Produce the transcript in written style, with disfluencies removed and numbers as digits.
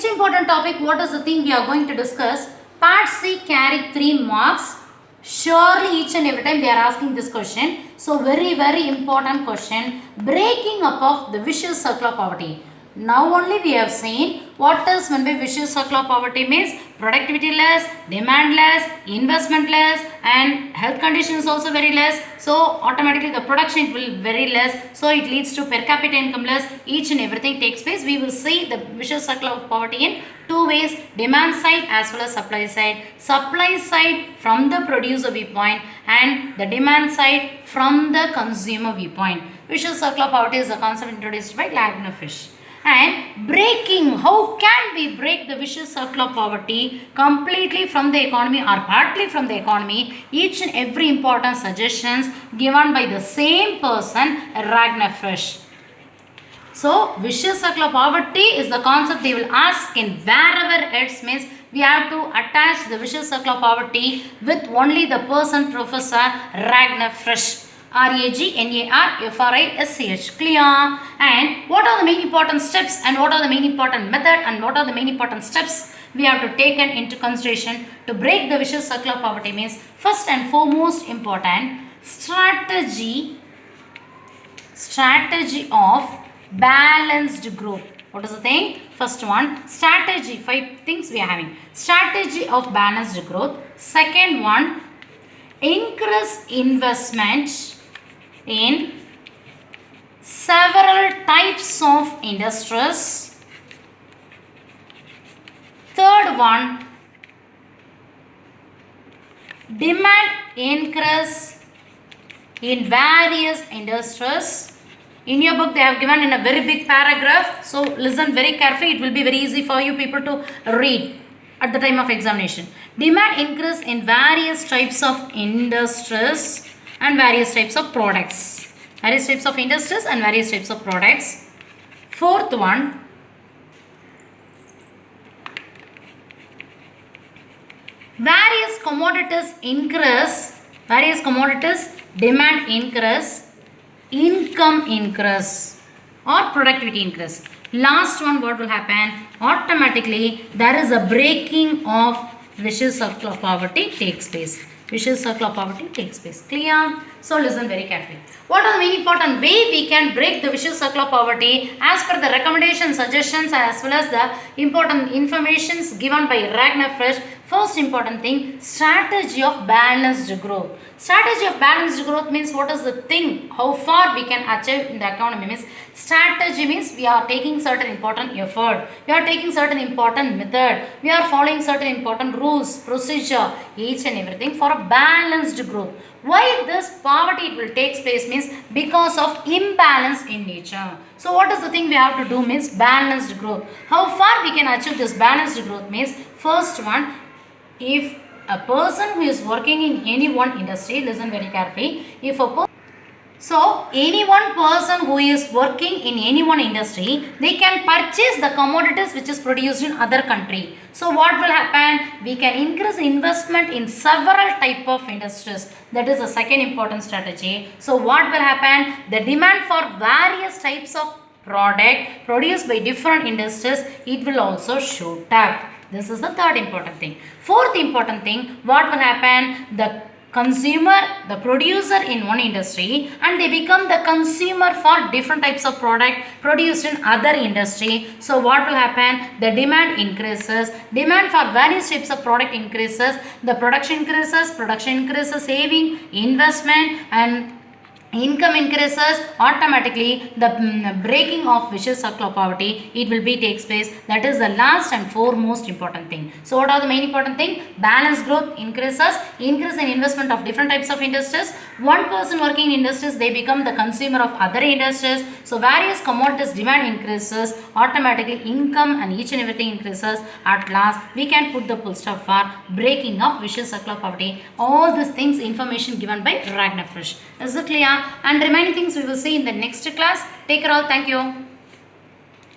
important topic, what is the thing we are going to discuss? Part C carry 3 marks. Surely each and every time they are asking this question. So very important question. Breaking up of the vicious circle of poverty. Now only we have seen what is meant by vicious circle of poverty means productivity less, demand less, investment less, and health conditions also very less. So automatically the production will very less. So it leads to per capita income less. Each and everything takes place. We will see the vicious circle of poverty in two ways: demand side as well as supply side. Supply side from the producer viewpoint and the demand side from the consumer viewpoint. Vicious circle of poverty is a concept introduced by Lagner Fish. And breaking, how can we break the vicious circle of poverty completely from the economy or partly from the economy? Each and every important suggestions given by the same person, Ragnar Frisch. So, vicious circle of poverty is the concept they will ask in wherever it means we have to attach the vicious circle of poverty with only the person Professor Ragnar Frisch. RAGNARFRISCH. Clear? And what are the main important steps and what are the main important method and what are the main important steps we have to take into consideration to break the vicious circle of poverty means first and foremost important strategy of balanced growth. What is the thing? First one, strategy. 5 things we are having. Strategy of balanced growth. Second one, increase investment in several types of industries. Third one, demand increase in various industries. In your book they have given in a very big paragraph, so listen very carefully. It will be very easy for you people to read at the time of examination. Demand increase in various types of industries and various types of products. Various types of industries and various types of products. Fourth one, various commodities increase, various commodities demand increase, income increase or productivity increase. Last one, what will happen? Automatically there is a breaking of vicious circle of poverty takes place. Vicious circle of poverty takes place. Clear? So listen very carefully. What are the main important way we can break the vicious circle of poverty as per the recommendations, suggestions as well as the important informations given by Ragnar Frisch? First important thing, strategy of balanced growth. Strategy of balanced growth means what is the thing, how far we can achieve in the economy means strategy means we are taking certain important effort, we are taking certain important method, we are following certain important rules, procedure, each and everything for a balanced growth. Why this poverty it will take place means because of imbalance in nature. So what is the thing we have to do means balanced growth. How far we can achieve this balanced growth means first one, if a person who is working in any one industry, listen very carefully, any one person who is working in any one industry, they can purchase the commodities which is produced in other country. So what will happen? We can increase investment in several type of industries. That is the second important strategy. So what will happen? The demand for various types of product produced by different industries, it will also shoot up. This is the third important thing. Fourth important thing, what will happen? The consumer, the producer in one industry and they become the consumer for different types of product produced in other industry. So what will happen? The demand increases, demand for various types of product increases, the production increases, saving, investment and income increases, automatically the breaking of vicious circle of poverty it will be takes place. That is the last and foremost important thing. So what are the main important thing? Balanced growth increases, increase in investment of different types of industries. One person working in industries, they become the consumer of other industries. So various commodities demand increases, automatically income and each and everything increases. At last we can put the full stop for breaking of vicious circle of poverty. All these things information given by Ragnar Frisch. Is it clear? And remaining things we will see in the next class. Take care all. Thank you.